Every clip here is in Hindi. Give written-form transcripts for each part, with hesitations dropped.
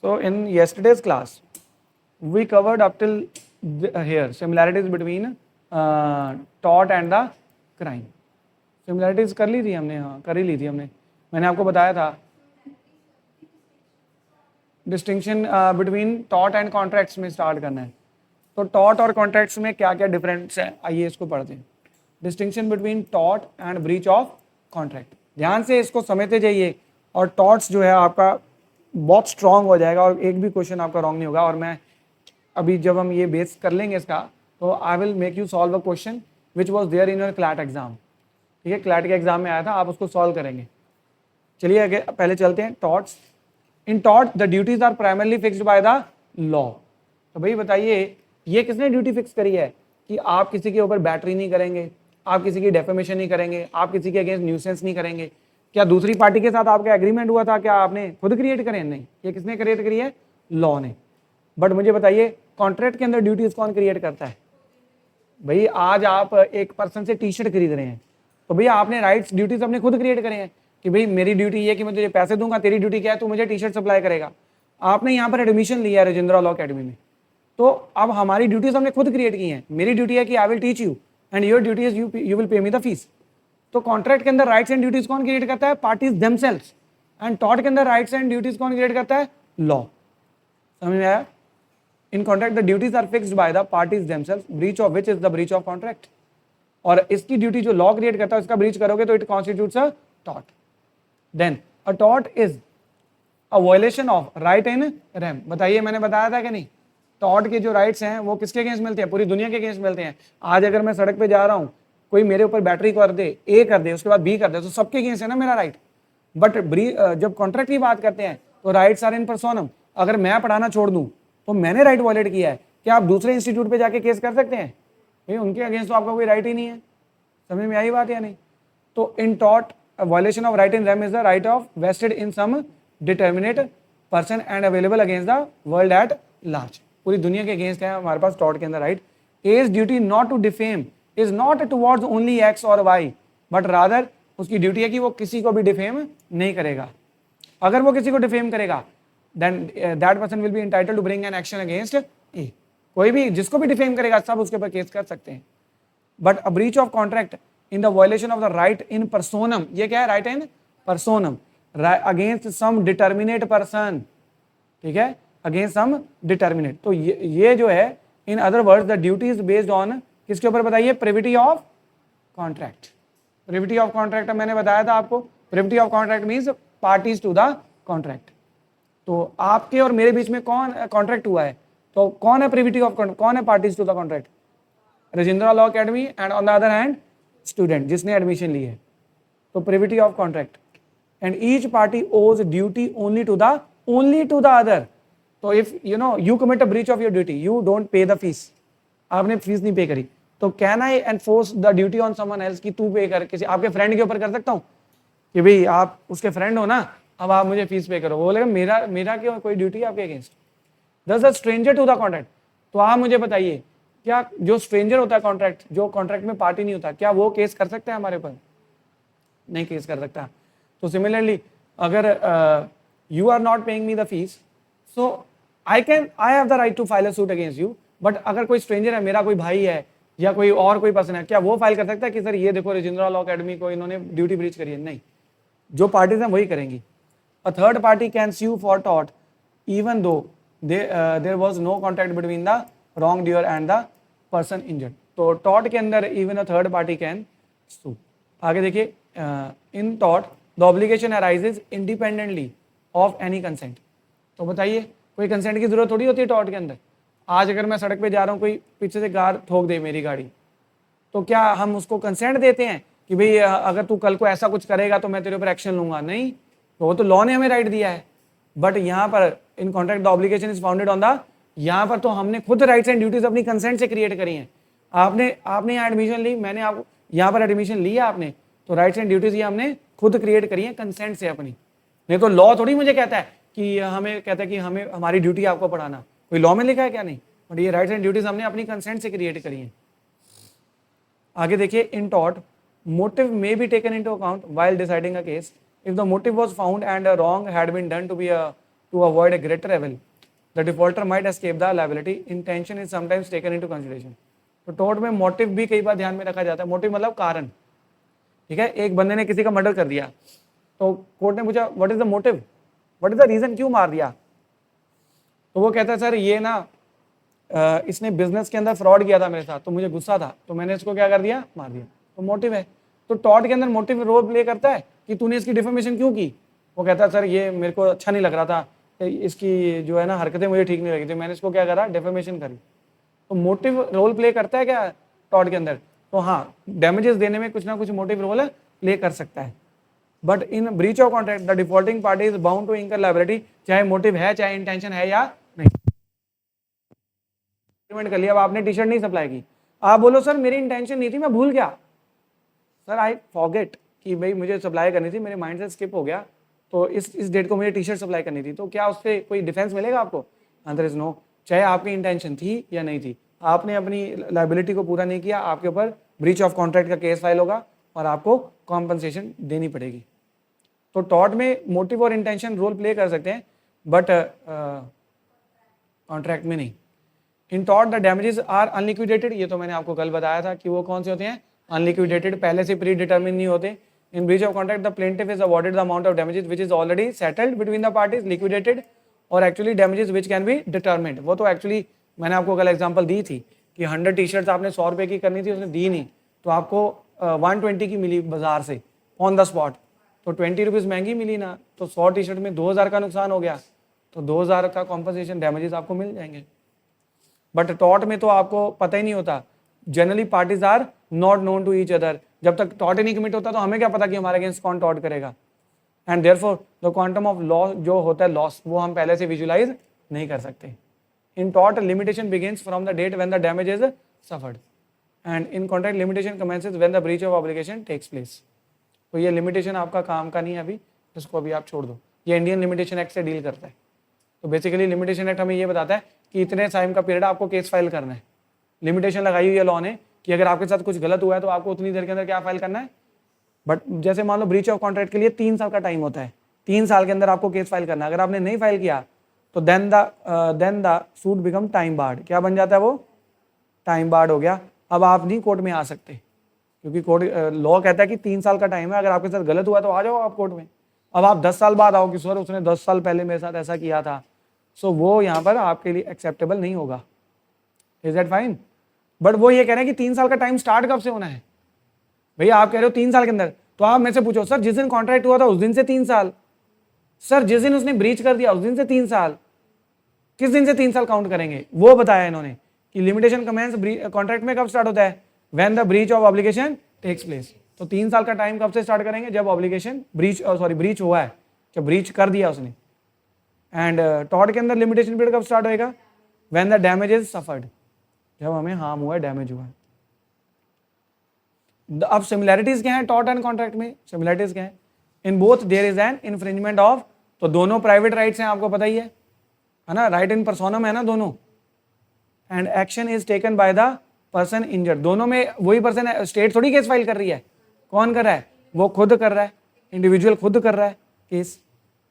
So in yesterday's class, we covered up till here similarities between tort and the crime. Similarities कर ली थी हमने, हाँ कर ही ली थी हमने. मैंने आपको बताया था distinction between taught and contracts में स्टार्ट करना है. तो टॉट और कॉन्ट्रैक्ट्स में क्या क्या डिफरेंस है, आइए इसको पढ़ते हैं. Distinction between taught and breach of contract. ध्यान से इसको समझते जाइए और टॉट्स जो है आपका बहुत स्ट्रांग हो जाएगा और एक भी क्वेश्चन आपका रॉन्ग नहीं होगा. और मैं अभी जब हम ये बेस कर लेंगे इसका, तो I will make you solve a question which was there in your CLAT exam. ठीक है, क्लैट के एग्जाम में आया था, आप उसको सॉल्व करेंगे. चलिए आगे पहले चलते हैं. टॉट्स. इन टॉट the duties are primarily fixed by the law. तो भाई बताइए ये किसने ड्यूटी फिक्स करी है कि आप किसी के ऊपर बैटरी नहीं करेंगे, आप किसी की डेफेमेशन नहीं करेंगे, आप किसी के अगेंस्ट न्यूसेंस नहीं करेंगे. क्या दूसरी पार्टी के साथ आपका एग्रीमेंट हुआ था? क्या आपने खुद क्रिएट करे? नहीं, ये किसने क्रिएट करी है? लॉ ने. बट मुझे बताइए कॉन्ट्रैक्ट के अंदर ड्यूटीज कौन क्रिएट करता है? भाई आज आप एक पर्सन से टी शर्ट खरीद रहे हैं, तो भैया आपने राइट्स ड्यूटीज अपने खुद क्रिएट करे हैं कि भाई मेरी ड्यूटी ये कि मैं तुझे पैसे दूंगा, तेरी ड्यूटी क्या है, तू मुझे टी शर्ट सप्लाई करेगा. आपने यहाँ पर एडमिशन लिया है राजेंद्रा लॉ अकेडमी में, तो अब हमारी ड्यूटीज हमने खुद क्रिएट की हैं. मेरी ड्यूटी है कि I will teach you and your duty is you will pay me the fees. तो कॉन्ट्रैक्ट के अंदर राइट्स एंड ड्यूटीज कौन क्रिएट करता है? Parties themselves. एंड टॉट के अंदर राइट्स एंड ड्यूटीज कौन क्रिएट करता है? लॉ. समझ में आया? In contract the duties are fixed by the parties themselves, breach of which is the breach of contract. और इसकी ड्यूटी जो लॉ क्रिएट करता है उसका ब्रीच करोगे तो it constitutes a taught. Then a taught is a violation of right in RAM. बताइए मैंने बताया था कि नहीं? टॉट के जो राइट्स हैं वो किसके अगेंस्ट मिलते हैं? पूरी दुनिया के अगेंस्ट मिलते हैं. आज अगर मैं सड़क पे जा रहा हूँ, कोई मेरे ऊपर बैटरी कर दे, ए कर दे, उसके बाद बी कर दे, तो सबके अगेंस्ट है ना मेरा राइट. बट जब कॉन्ट्रैक्ट की बात करते हैं तो राइट्स आर इन पर्सोनम. अगर मैं पढ़ाना छोड़ दूं तो मैंने राइट वायलेट किया है. क्या आप दूसरे इंस्टीट्यूट पे जाके केस कर सकते हैं? भाई उनके अगेंस्ट तो आपका कोई राइट ही नहीं है. समझ में आई बात या नहीं? तो इन टॉट violation of right in rem is the right of vested in some determinate person and available against the world at large. पूरी दुनिया के अगेंस्ट है हमारे पास टॉट के अंदर right. As duty not to defame is not towards only X और वाई, बट रादर उसकी ड्यूटी है कि वो किसी को भी डिफेम नहीं करेगा. अगर वो किसी को डिफेम करेगा then that person will be entitled to bring an action against A. कोई भी जिसको भी डिफेम करेगा सब उसके ऊपर केस कर सकते हैं. But a breach of contract in the violation of the right in personam, ये क्या है? Right in personam against some determinate person. ठीक है, अगेंस्ट सम डिटर्मिनेट. तो ये जो है in other words the duty is based on किसके ऊपर? बताइए, privity of contract. Privity of contract मैंने बताया था आपको. Privity of contract means parties to the contract. तो आपके और मेरे बीच में कौन कॉन्ट्रैक्ट हुआ है? तो कौन है प्रिविटी ऑफ कॉन्ट्रैक्ट? कौन है parties to the contract? Rajendra law academy and on the other hand student जिसने एडमिशन ली है. तो privity of contract and each party owes duty only to the other. तो if you commit a breach of your duty, you don't pay the fees, आपने फीस नहीं पे करी, तो can I enforce the duty on someone else कि तू पे कर? किसी आपके फ्रेंड के ऊपर कर सकता हूँ कि भाई आप उसके फ्रेंड हो ना, अब आप मुझे फीस पे करो. वो बोलेगा मेरा क्यों कोई ड्यूटी आपके against? This a stranger to the contract. तो आप मुझे बताइए क्या जो स्ट्रेंजर होता है कॉन्ट्रैक्ट, जो कॉन्ट्रैक्ट में पार्टी नहीं होता, क्या वो केस कर सकता है हमारे ऊपर? नहीं केस कर सकता. तो सिमिलरली अगर you are not paying me the fees, so I have the right to file a suit against you. But अगर कोई स्ट्रेंजर है, मेरा कोई भाई है या कोई और कोई पर्सन है, क्या वो फाइल कर सकता है कि सर ये देखो राजेंद्रा लॉ अकेडमी को इन्होंने ड्यूटी ब्रीच करी है? नहीं, जो पार्टीज हैं वही करेंगी. A third party can sue for tort even though there was no contact between the wrongdoer and the person injured. तो tort के अंदर even a third party can sue. आगे देखिए, in tort the obligation arises independently of any consent. तो बताइए कोई कंसेंट की जरूरत थोड़ी होती है टॉट के अंदर. आज अगर मैं सड़क पे जा रहा हूँ, कोई पीछे से कार ठोक दे मेरी गाड़ी, तो क्या हम उसको कंसेंट देते हैं कि भाई अगर तू कल को ऐसा कुछ करेगा तो मैं तेरे ऊपर एक्शन लूंगा? नहीं, वो तो लॉ ने हमें राइट दिया है. बट यहाँ पर इन contract the obligation is founded on the, यहाँ पर तो हमने खुद राइट्स एंड ड्यूटीज अपनी कंसेंट से क्रिएट करी हैं. आपने यहाँ एडमिशन ली, मैंने आप यहाँ पर एडमिशन लिया आपने, तो राइट्स एंड ड्यूटीज ये हमने खुद क्रिएट करी है कंसेंट से अपनी. नहीं तो लॉ थोड़ी मुझे कहता है कि हमें हमारी ड्यूटी आपको पढ़ाना. कोई लॉ में लिखा है क्या? नहीं. बट ये राइट्स एंड ड्यूटीज हमने अपनी कंसेंट से क्रिएट करी है. आगे देखिए, इन टॉट motive may be taken into account while deciding a case if the motive was found and a wrong had been done to be a to avoid a greater evil, the defaulter might escape the liability. Intention is sometimes taken into consideration. तो टोट में मोटिव भी कई बार ध्यान में रखा जाता है. मोटिव मतलब कारण. ठीक है, एक बंदे ने किसी का मर्डर कर दिया, तो कोर्ट ने पूछा what is the motive, what is the reason, क्यों मार दिया. तो वो कहता है सर ये ना इसने बिजनेस के अंदर फ्रॉड किया था मेरे साथ, तो मुझे गुस्सा था, तो मैंने इसको क्या कर दिया, मार दिया. तो मोटिव है. तो टॉट के अंदर मोटिव रोल प्ले करता है कि तूने इसकी डिफेमेशन क्यों की. वो कहता है सर ये मेरे को अच्छा नहीं लग रहा था, इसकी जो है ना हरकतें मुझे ठीक नहीं लगी थी, मैंने इसको क्या करा, डिफेमेशन करी. तो मोटिव रोल प्ले करता है क्या टॉट के अंदर. तो हाँ, डैमेजेस देने में कुछ ना कुछ मोटिव रोल प्ले कर सकता है. But in breach of contract the defaulting party is bound to incur liability, चाहे मोटिव है चाहे इंटेंशन है या नहीं. कर लिया, अब आपने टी शर्ट नहीं सप्लाई की, आप बोलो सर मेरी इंटेंशन नहीं थी, मैं भूल गया, सर आई फॉरगेट कि भाई मुझे सप्लाई करनी थी, मेरे माइंड से स्किप हो गया, तो इस डेट को मुझे टी शर्ट सप्लाई करनी थी. तो क्या उससे कोई डिफेंस मिलेगा आपको. Answer is no. चाहे आपकी इंटेंशन थी या नहीं थी, आपने अपनी लायबिलिटी को पूरा नहीं किया, आपके ऊपर ब्रीच ऑफ कॉन्ट्रैक्ट का केस फाइल होगा और आपको कॉम्पनसेशन देनी पड़ेगी. तो टॉट में मोटिव और इंटेंशन रोल प्ले कर सकते हैं, बट कॉन्ट्रैक्ट में नहीं. इन टॉट द डैमेजेस आर अनलिक्विडेटेड, ये तो मैंने आपको कल बताया था कि वो कौन से होते हैं, अनलिक्विडेटेड, पहले से प्री डिटर्मिन नहीं होते. In breach of contract the plaintiff is awarded the amount of damages which is already settled between the parties, liquidated, और actually damages which can be determined. वो तो एक्चुअली मैंने आपको कल एग्जांपल दी थी कि 100 टी शर्ट्स आपने 100 रुपये की करनी थी, उसने दी नहीं, तो आपको 120 की मिली बाजार से ऑन द स्पॉट, तो 20 रुपीज़ महंगी मिली ना, तो 100 टी शर्ट में 2000 का नुकसान हो गया, तो 2000 का कॉम्पनसेशन डैमेजेस आपको मिल जाएंगे. बट टॉट में तो आपको पता ही नहीं होता, generally parties are not known to each other. जब तक टॉट ही नहीं कमिट होता तो हमें क्या पता कि हमारे अगेंस्ट कौन टॉट करेगा. And therefore the quantum of loss जो होता है लॉस, वो हम पहले से विजुलाइज नहीं कर सकते. इन टॉट limitation begins from the date when the damage is suffered, and in contract limitation commences when the breach of obligation takes place. तो ये लिमिटेशन आपका काम का नहीं है अभी, इसको अभी आप छोड़ दो, ये इंडियन लिमिटेशन एक्ट से डील करता है. तो बेसिकली लिमिटेशन एक्ट हमें ये बताता है कि इतने टाइम का पीरियड आपको केस फाइल करना है. लिमिटेशन लगाई हुई है लॉ ने कि अगर आपके साथ कुछ गलत हुआ है तो आपको उतनी देर के अंदर क्या फाइल करना है. बट जैसे मान लो ब्रीच ऑफ कॉन्ट्रैक्ट के लिए 3 साल का टाइम होता है, 3 साल के अंदर आपको केस फाइल करना है. अगर आपने नहीं फाइल किया तो then the suit become time barred. क्या बन जाता है वो, टाइम बार्ड हो गया. अब आप नहीं कोर्ट में आ सकते, क्योंकि कोर्ट लॉ कहता है कि 3 साल का टाइम है, अगर आपके साथ गलत हुआ तो आ जाओ आप कोर्ट में. अब आप 10 साल बाद आओ कि सर उसने 10 साल पहले मेरे साथ ऐसा किया था, सो वो यहाँ पर आपके लिए एक्सेप्टेबल नहीं होगा. Is that fine. बट वो ये कह रहे हैं कि 3 साल का टाइम स्टार्ट कब से होना है. भैया आप कह रहे हो 3 साल के अंदर, तो आप मेरे से पूछो सर जिस दिन कॉन्ट्रैक्ट हुआ था उस दिन से 3 साल, सर जिस दिन उसने ब्रीच कर दिया उस दिन से 3 साल, किस दिन से 3 साल काउंट करेंगे. वो बताया इन्होंने कि लिमिटेशन कमेंस कॉन्ट्रैक्ट में कब स्टार्ट होता है, when the breach of obligation takes place. तो 3 साल का टाइम कब से स्टार्ट करेंगे, जब ऑब्लिगेशन ब्रीच हुआ है, जब ब्रीच कर दिया उसने. एंड टॉट के अंदर लिमिटेशन पीरियड कब स्टार्ट होएगा, when the damage is suffered, जब हमें हार्म हुआ है, डैमेज हुआ है. अब सिमिलैरिटीज क्या है टॉट एंड कॉन्ट्रैक्ट में, सिमिलैरिटीज क्या है, in both there is an infringement of, तो दोनों प्राइवेट राइट्स हैं आपको पता ही है ना, राइट इन पर्सोनम है ना दोनों. And action is taken by the person injured, दोनों में वही पर्सन है, स्टेट थोड़ी केस फाइल कर रही है, कौन कर रहा है, वो खुद कर रहा है, इंडिविजुअल खुद कर रहा है case.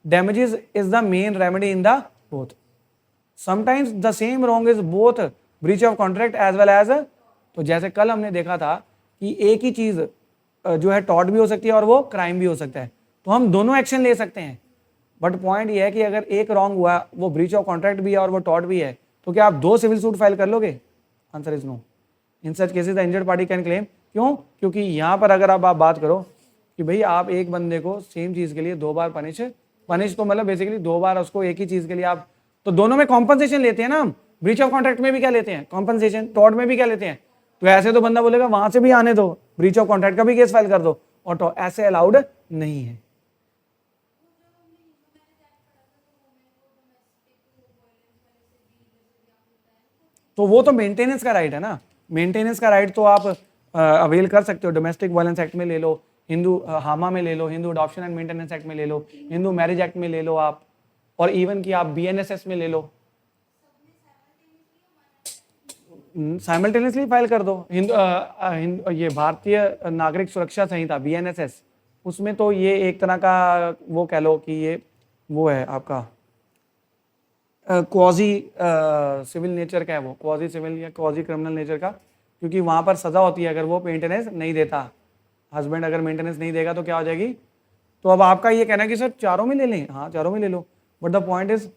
Damages is the main remedy in the both. Sometimes the same wrong is both breach of contract as well as, तो जैसे कल हमने देखा था कि एक ही चीज जो है टॉट भी हो सकती है और वो क्राइम भी हो सकता है, तो हम दोनों एक्शन ले सकते हैं. बट पॉइंट ये है कि अगर एक रॉन्ग हुआ, वो ब्रीच ऑफ कॉन्ट्रैक्ट भी है और वो टॉट भी है, तो क्या आप 2 सिविल सूट फाइल कर लोगे. Answer is no. In such cases the injured party can claim. क्यों, क्योंकि यहाँ पर अगर आप बात करो कि भाई आप एक बंदे को सेम चीज के लिए 2 बार पनिश तो मतलब बेसिकली 2 बार उसको एक ही चीज के लिए आप, तो दोनों में कॉम्पनसेशन लेते हैं ना हम. ब्रीच ऑफ कॉन्ट्रैक्ट में भी क्या लेते हैं, कॉम्पनसेशन, टॉट में भी क्या लेते हैं. तो ऐसे तो बंदा बोलेगा वहां से भी आने दो, ब्रीच ऑफ कॉन्ट्रैक्ट का भी केस फाइल कर दो, और तो ऐसे अलाउड नहीं है. तो वो तो मेंटेनेंस का राइट है ना, मेंटेनेंस का राइट तो आप अवेल कर सकते हो. डोमेस्टिक वायलेंस एक्ट में ले लो, हिंदू हामा में ले लो, Hindu adoption and maintenance act में ले लो, हिंदू मैरिज एक्ट में ले लो आप, और इवन कि आप BNSS में ले लो, साइमल्टेनियसली फाइल कर दो. ये भारतीय नागरिक सुरक्षा संहिता BNSS, उसमें तो ये एक तरह का वो कह लो कि ये वो है आपका क्वाजी सिविल नेचर का है, वो क्वाजी सिविल या क्वाजी क्रिमिनल नेचर का, क्योंकि वहाँ पर सज़ा होती है अगर वो मेंटेनेंस नहीं देता। हस्बैंड अगर मेंटेनेंस नहीं देगा तो क्या हो जाएगी। तो अब आपका ये कहना है कि सर चारों में ले लें, हाँ चारों में ले लो, बट द पॉइंट इज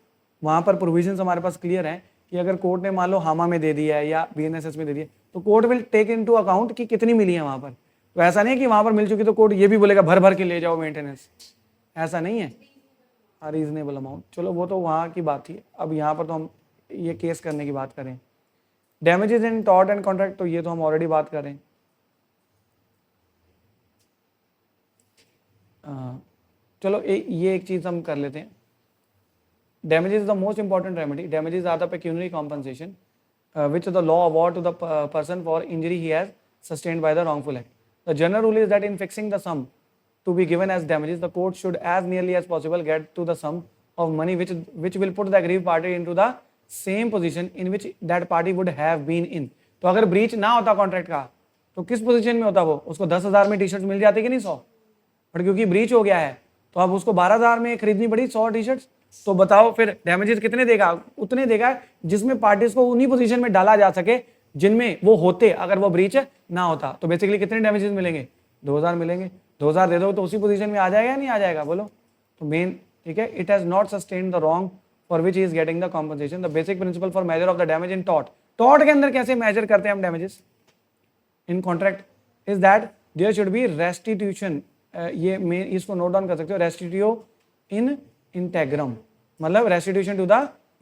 वहाँ पर प्रोविजंस हमारे पास क्लियर हैं कि अगर कोर्ट ने मान लो हामा में दे दिया है या बीएनएसएस में दे दिया तो court will take into account कि कितनी मिली है वहाँ पर। तो ऐसा नहीं है कि वहाँ पर मिल चुकी तो कोर्ट ये भी बोलेगा भर भर के ले जाओ मेंटेनेंस, ऐसा नहीं है। रीजनेबल अमाउंट, चलो वो तो वहाँ की बात थी। अब यहाँ पर तो हम ये केस करने की बात करें, damages in tort and contract, तो ये तो हम ऑलरेडी बात करें। चलो ये एक चीज़ हम कर लेते हैं। Damages is the most important remedy. Damages are the pecuniary compensation which the law award to the person for injury he has sustained by the wrongful act. The general rule is that in fixing the sum to be given as damages, the court should as nearly as possible get to the sum of money which will put the aggrieved party into the same position in which that party would have been in. तो अगर ब्रीच ना होता कॉन्ट्रैक्ट का तो किस पोजीशन में होता वो, उसको 10,000 में टी शर्ट मिल जाती कि नहीं 100, बट क्योंकि ब्रीच हो गया है तो अब उसको 12,000 में खरीदनी पड़ी 100 टी शर्ट्स। तो बताओ फिर डैमेजेस कितने देगा, उतने देगा जिसमें पार्टीज को उन्हीं पोजीशन में डाला जा सके जिनमें वो होते अगर वो ब्रीच ना होता। तो बेसिकली कितने डैमेजेस मिलेंगे, 2,000 मिलेंगे। 2,000 दे दो तो उसी पोजीशन में आ जाएगा या नहीं आ जाएगा, बोलो। तो मेन ठीक है, it has not sustained the wrong for which is getting the compensation. The basic principle for measure of the damage in tort, tort के अंदर कैसे मेजर करते हैं हम damages in contract, is that there should be restitution. ये मैं इसको नोट डाउन कर सकते हो, रेस्टिट्यूयो इन इंटेग्रम, मतलब restitution to the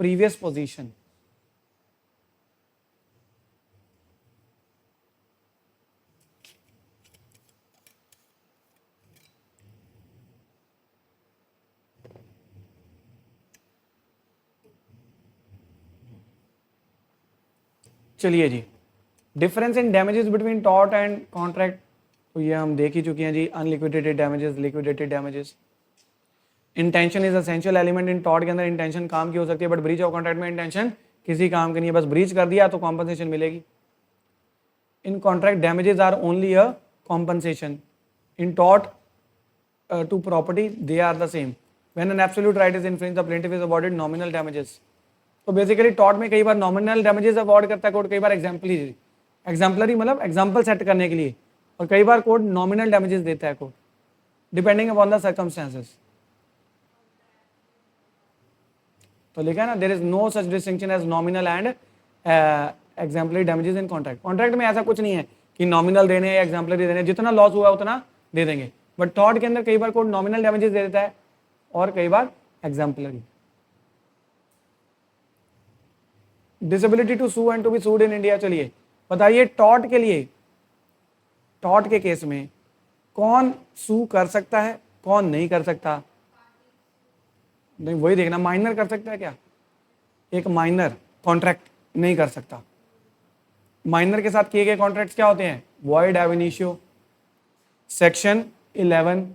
previous position. चलिए जी, difference in damages between tort and contract, तो ये हम देख ही चुके हैं जी। Unliquidated damages, liquidated damages. Intention is essential element in tort के अंदर इंटेंशन काम की हो सकती है, बट ब्रीच ऑफ कॉन्ट्रैक्ट में इंटेंशन किसी काम की नहीं है, बस ब्रीच कर दिया तो कॉम्पनसेशन मिलेगी। In contract damages are only a compensation, in tort to property they are the same. When an absolute right is infringed the plaintiff is awarded nominal damages. तो बेसिकली टॉर्ट में कई बार नॉमिनल डैमेजेस अवॉर्ड करता है कोर्ट, कई बार एग्जाम्पलरी मतलब एग्जाम्पल सेट करने के लिए, और कई बार कोर्ट नॉमिनल डैमेजेस देता है court, depending upon the circumstances. तो लिखा है ना, there is no such distinction as nominal and exemplary damages in contract. Contract में ऐसा कुछ नहीं है कि नॉमिनल देने या एग्जाम्पलरी देने, जितना लॉस हुआ उतना दे देंगे, बट टॉर्ट के अंदर कई बार कोर्ट नॉमिनल डैमेजेस दे देता है और कई बार exemplary. Disability to sue and to be sued in India, चलिए बताइए टॉर्ट के लिए, टॉर्ट के केस में कौन सू कर सकता है कौन नहीं कर सकता, नहीं वही देखना। माइनर कर सकता है क्या, एक माइनर कॉन्ट्रैक्ट नहीं कर सकता। माइनर के साथ किए गए कॉन्ट्रैक्ट्स क्या होते हैं, void ab initio, section 11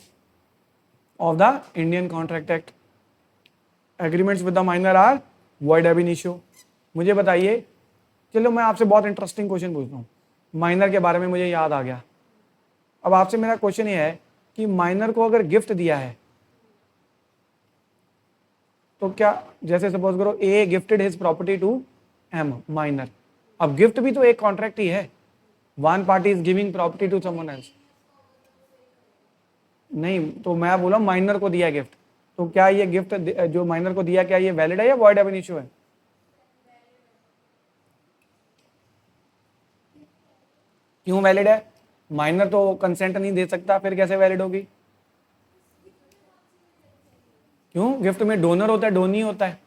of the Indian contract act. Agreements with the minor are void ab initio. मुझे बताइए, चलो मैं आपसे बहुत इंटरेस्टिंग क्वेश्चन पूछता हूँ, माइनर के बारे में मुझे याद आ गया। अब आपसे मेरा क्वेश्चन ये है कि माइनर को अगर गिफ्ट दिया है तो क्या, जैसे सपोज करो A gifted his property to M minor, अब गिफ्ट भी तो एक कॉन्ट्रैक्ट ही है, one party is giving property to someone else. नहीं तो मैं बोला माइनर को दिया गिफ्ट, तो क्या ये गिफ्ट जो माइनर को दिया क्या ये वैलिड है या वॉइड एब इनिशियो है? क्यों वैलिड है, माइनर तो कंसेंट नहीं दे सकता, फिर कैसे वैलिड होगी? क्यों, गिफ्ट में डोनर होता है डोनी होता है,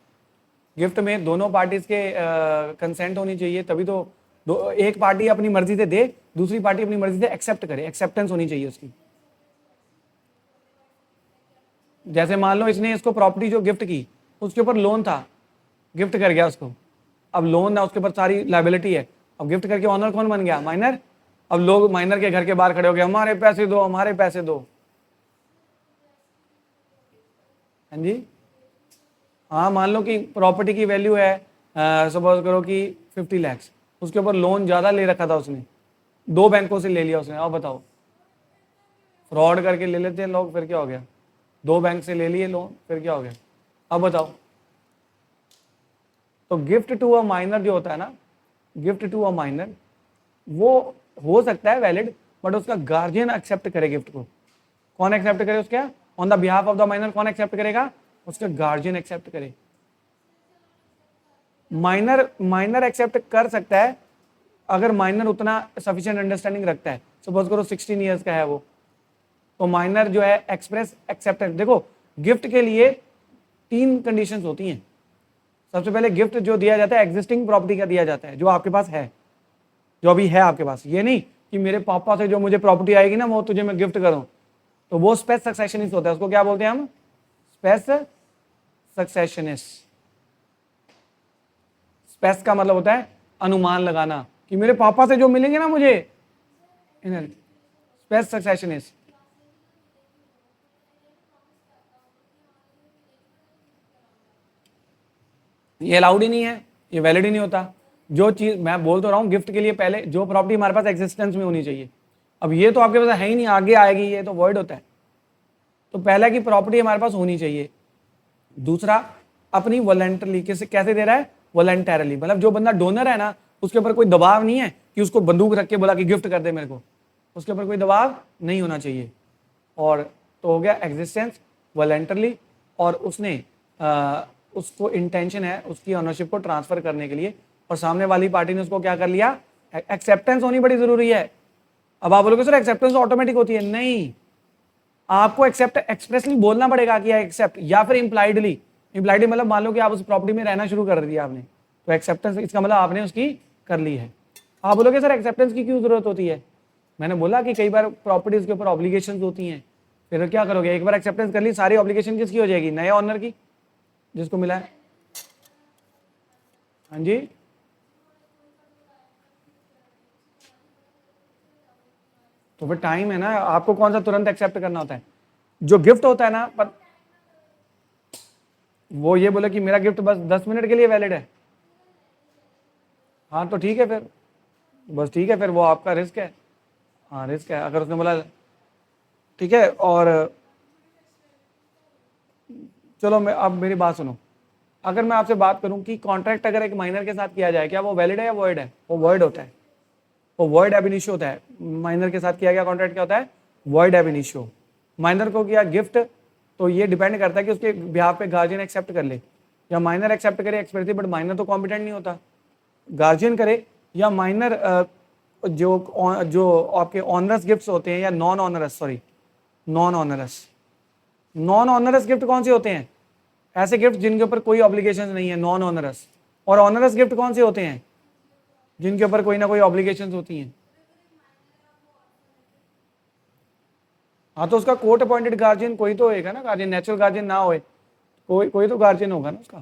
गिफ्ट में दोनों पार्टीज के कंसेंट होनी चाहिए, तभी तो एक पार्टी अपनी मर्जी से दे दूसरी पार्टी अपनी मर्जी से एक्सेप्ट करे, एक्सेप्टेंस होनी चाहिए उसकी। जैसे मान लो इसने इसको प्रॉपर्टी जो गिफ्ट की उसके ऊपर लोन था, गिफ्ट कर गया उसको, अब लोन ना उसके ऊपर सारी लाइबिलिटी है, अब गिफ्ट करके ऑनर कौन बन गया, माइनर। अब लोग माइनर के घर के बाहर खड़े हो गए, हमारे पैसे दो हमारे पैसे दो। हाँ जी, हाँ मान लो कि प्रॉपर्टी की वैल्यू है सपोज करो कि 50 लाख, उसके ऊपर लोन ज़्यादा ले रखा था उसने, 2 बैंकों से ले लिया उसने। अब बताओ, फ्रॉड करके ले लेते हैं लोग, फिर क्या हो गया, 2 बैंक से ले लिए लोन, फिर क्या हो गया, अब बताओ। तो गिफ्ट टू अ माइनर जो होता है ना, गिफ्ट टू अ माइनर, वो हो सकता है वैलिड, बट उसका गार्जियन एक्सेप्ट करे गिफ्ट को। कौन एक्सेप्ट करे उसके, on the behalf of the minor कौन एक्सेप्ट करेगा, उसका गार्जियन एक्सेप्ट करे। माइनर एक्सेप्ट कर सकता है अगर माइनर उतना सफिशिएंट अंडरस्टैंडिंग रखता है। सपोज करो 16 ईयर्स का है वो, तो माइनर जो है एक्सप्रेस एक्सेप्टेंस। देखो गिफ्ट के लिए 3 कंडीशंस होती हैं। सबसे पहले गिफ्ट जो दिया जाता है एग्जिस्टिंग प्रॉपर्टी का दिया जाता है, जो आपके पास है, जो अभी है आपके पास। ये नहीं कि मेरे पापा से जो मुझे प्रॉपर्टी आएगी ना वो तुझे मैं गिफ्ट करूं, तो वो स्पेस सक्सेशनिस्ट होता है। उसको क्या बोलते हैं हम, स्पेस सक्सेशनिस्ट। स्पेस का मतलब होता है अनुमान लगाना कि मेरे पापा से जो मिलेंगे ना मुझे, स्पेस सक्सेशनिस्ट। ये अलाउड ही नहीं है, ये वैलिड ही नहीं होता। जो चीज मैं बोल तो रहा हूँ, गिफ्ट के लिए पहले जो प्रॉपर्टी हमारे पास एग्जिस्टेंस में होनी चाहिए। अब ये तो आपके पास है ही नहीं, आगे आएगी, ये तो वर्ड होता है। तो पहला की प्रॉपर्टी हमारे पास होनी चाहिए। दूसरा, अपनी वॉलंटरली, कैसे दे रहा है, वॉलंटरली, मतलब जो बंदा डोनर है ना उसके ऊपर कोई दबाव नहीं है कि उसको बंदूक रख के बोला कि गिफ्ट कर दे मेरे को, उसके ऊपर कोई दबाव नहीं होना चाहिए। और तो हो गया एग्जिस्टेंस, वॉलंटरली, और उसने उसको इंटेंशन है उसकी ऑनरशिप को ट्रांसफर करने के लिए, और सामने वाली पार्टी ने उसको क्या कर लिया, एक्सेप्टेंस होनी बड़ी जरूरी है। अब आप बोलोगे सर एक्सेप्टेंस ऑटोमेटिक होती है, नहीं, आपको एक्सेप्ट एक्सप्रेसली बोलना पड़ेगा कि एक्सेप्ट, या फिर इम्प्लाइडली। इम्प्लाइडली मतलब मान लो कि आप उस प्रॉपर्टी में रहना शुरू कर दिया आपने, तो एक्सेप्टेंस इसका मतलब आपने उसकी कर ली है। आप बोलोगे सर एक्सेप्टेंस की क्यों जरूरत होती है, मैंने बोला कि कई बार प्रॉपर्टीज के ऊपर ऑब्लिगेशंस होती हैं, फिर क्या करोगे, एक बार एक्सेप्टेंस कर ली, सारी ऑब्लिगेशन किसकी हो जाएगी, नए ऑनर की, जिसको मिला है। हाँ जी, तो फिर टाइम है ना, आपको कौन सा तुरंत एक्सेप्ट करना होता है। जो गिफ्ट होता है ना, पर वो ये बोले कि मेरा गिफ्ट बस 10 मिनट के लिए वैलिड है, हाँ तो ठीक है फिर, बस ठीक है फिर, वो आपका रिस्क है। हाँ रिस्क है, अगर उसने बोला ठीक है। और चलो मैं, अब मेरी बात सुनो, अगर मैं आपसे बात करूं कि कॉन्ट्रैक्ट अगर एक माइनर के साथ किया जाए, क्या वो वैलिड है या वॉइड है, वो वॉइड होता है, वो वॉइड एब इनिशियो होता है। माइनर के साथ किया गया कॉन्ट्रैक्ट क्या होता है, वॉइड एब इनिशियो। माइनर को किया गिफ्ट, तो ये डिपेंड करता है कि उसके बिहाफ पे गार्जियन एक्सेप्ट कर ले, या माइनर एक्सेप्ट करे एक्सप्रेसिव, बट माइनर तो कॉम्पिटेंट नहीं होता, गार्जियन करे, या माइनर जो आपके ऑनरस गिफ्ट्स होते हैं, या non onerous, sorry non onerous, non onerous gift कौन से होते हैं, ऐसे गिफ्ट जिनके ऊपर कोई ऑब्लिगेशन नहीं है, नॉन ऑनरस। और ऑनरस गिफ्ट कौन से होते हैं, जिनके ऊपर कोई ना कोई ऑब्लिगेशंस होती हैं। हाँ तो उसका कोर्ट अपॉइंटेड गार्जियन कोई तो होएगा ना, गार्जियन, नेचुरल गार्जियन ना होए, कोई तो गार्जियन होगा ना उसका,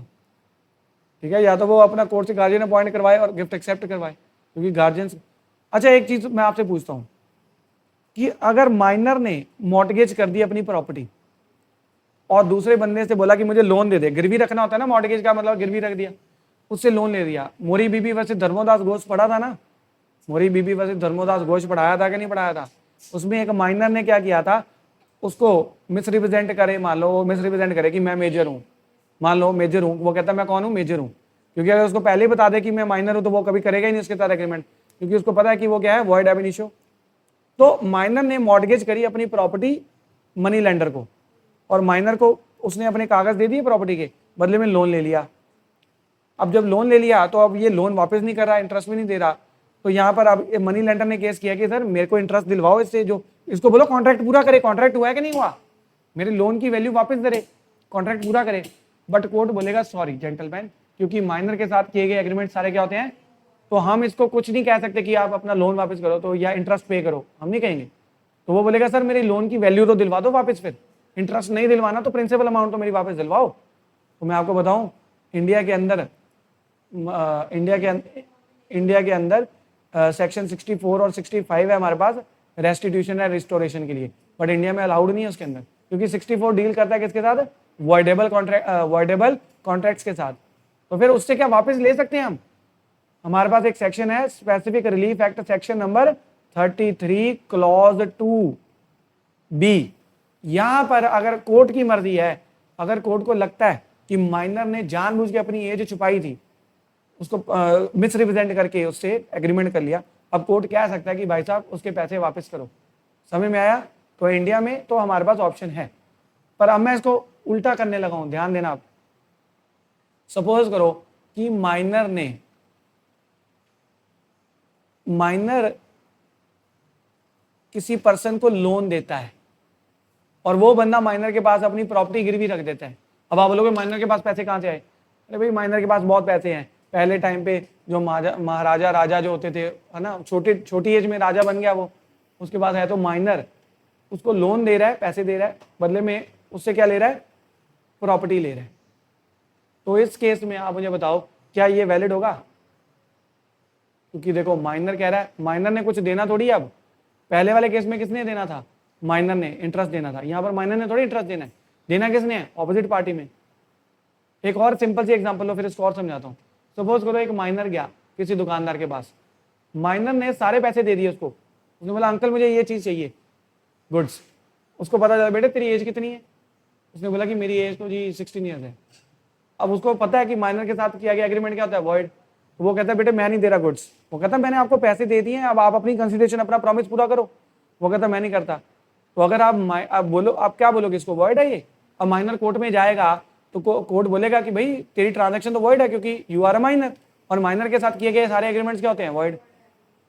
ठीक है, या तो वो अपना कोर्ट से गार्जियन अपॉइंट करवाए और गिफ्ट एक्सेप्ट करवाए, क्योंकि गार्जियन। अच्छा एक चीज मैं आपसे पूछता हूँ कि अगर माइनर ने मॉर्टगेज कर दी अपनी प्रॉपर्टी और दूसरे बंदे से बोला कि मुझे लोन दे दे, गिरवी रखना होता है ना, मॉर्टगेज का मतलब गिरवी रख दिया, उससे लोन ले लिया। मोरी बीबी वर्सेस धर्मोदास घोष पढ़ा था ना, मोरी बीबी वर्सेस धर्मोदास घोष पढ़ाया था कि नहीं पढ़ाया था। उसमें एक माइनर ने क्या किया था, उसको मिस रिप्रेजेंट करे, मान लो मिस रिप्रेजेंट करे कि मैं मेजर हूँ, मान लो मेजर हूँ, वो कहता है मैं कौन हूँ, मेजर हूँ। क्योंकि अगर उसको पहले ही बता दे कि मैं माइनर हूँ तो वो कभी करेगा ही नहीं उसके साथ एग्रीमेंट, क्योंकि उसको पता है कि वो क्या है, वॉइड एब इनिशियो। तो माइनर ने मॉर्टगेज करी अपनी प्रॉपर्टी मनी लेंडर को, और माइनर को उसने अपने कागज दे दिए प्रॉपर्टी के, बदले में लोन ले लिया। अब जब लोन ले लिया तो अब ये लोन वापस नहीं कर रहा, इंटरेस्ट भी नहीं दे रहा, तो यहाँ पर अब मनी लेंडर ने केस किया कि सर मेरे को इंटरेस्ट दिलवाओ इससे, जो इसको बोलो कॉन्ट्रैक्ट पूरा करे, कॉन्ट्रैक्ट हुआ है कि नहीं हुआ, मेरे लोन की वैल्यू वापस दे, कॉन्ट्रैक्ट पूरा करे। बट कोर्ट बोलेगा सॉरी जेंटलमैन, क्योंकि माइनर के साथ किए गए एग्रीमेंट सारे क्या होते हैं, तो हम इसको कुछ नहीं कह सकते कि आप अपना लोन वापस करो तो, या इंटरेस्ट पे करो, हम नहीं कहेंगे। तो वो बोलेगा सर मेरी लोन की वैल्यू तो दिलवा दो वापस, फिर इंटरेस्ट नहीं दिलवाना तो प्रिंसिपल अमाउंट तो मेरी वापस दिलवाओ। तो मैं आपको बताऊं, इंडिया के अंदर इंडिया के अंदर सेक्शन 64 और 65 है हमारे पास रेस्टिट्यूशन या रिस्टोरेशन के लिए, बट इंडिया में अलाउड नहीं है उसके अंदर, क्योंकि 64 डील करता है किसके साथ, वॉइडेबल कॉन्ट्रैक्ट्स के साथ। तो फिर उससे क्या वापस ले सकते हैं हम, हमारे पास एक सेक्शन है specific relief act section number 33 clause 2B। यहां पर अगर कोर्ट की मर्जी है, अगर कोर्ट को लगता है कि माइनर ने जानबूझ के अपनी एज छुपाई थी, उसको मिस रिप्रेजेंट करके उससे एग्रीमेंट कर लिया। अब कोर्ट क्या कह सकता है कि भाई साहब उसके पैसे वापस करो। समझ में आया? तो इंडिया में तो हमारे पास ऑप्शन है, पर अब मैं इसको उल्टा करने लगा हूं, ध्यान देना आप। सपोज करो कि माइनर किसी पर्सन को लोन देता है और वो बंदा माइनर के पास अपनी प्रॉपर्टी गिरवी रख देता है। अब आप बोलोगे माइनर के पास पैसे कहाँ से आए? अरे भाई माइनर के पास बहुत पैसे हैं। पहले टाइम पे जो महाराजा राजा जो होते थे, है ना, छोटी एज में राजा बन गया वो, उसके पास है तो माइनर उसको लोन दे रहा है, पैसे दे रहा है, बदले में उससे क्या ले रहा है? प्रॉपर्टी ले रहा है। तो इस केस में आप मुझे बताओ क्या ये वैलिड होगा? क्योंकि देखो माइनर कह रहा है, माइनर ने कुछ देना थोड़ी। अब पहले वाले केस में किसने देना था? माइनर ने इंटरेस्ट देना था। यहाँ पर माइनर ने थोड़ी इंटरेस्ट देना है, देना किसने है? ऑपोजिट पार्टी में। एक और सिंपल सी एग्जांपल लो, फिर इसको और समझाता हूँ। सपोज करो एक माइनर गया किसी दुकानदार के पास, माइनर ने सारे पैसे दे दिए उसको। उसने बोला अंकल मुझे ये चीज चाहिए, गुड्स। उसको पता चला बेटे तेरी एज कितनी है? उसने बोला कि मेरी एज तो जी 16 ईयर्स है। अब उसको पता है कि माइनर के साथ किया गया एग्रीमेंट क्या होता है? वॉइड। वो कहता है बेटे मैं नहीं दे रहा गुड्स। वो कहता है मैंने आपको पैसे दे दिए हैं, अब आप अपनी कंसिडरेशन अपना प्रॉमिस पूरा करो। वो कहता मैं नहीं करता। तो अगर आप बोलो, आप क्या बोलोगे? इसको वॉइड है ये। अब माइनर कोर्ट में जाएगा तो कोर्ट बोलेगा कि भाई तेरी ट्रांजैक्शन तो वॉइड है क्योंकि यू आर अ माइनर, और माइनर के साथ किए गए सारे एग्रीमेंट्स क्या होते हैं? वॉइड।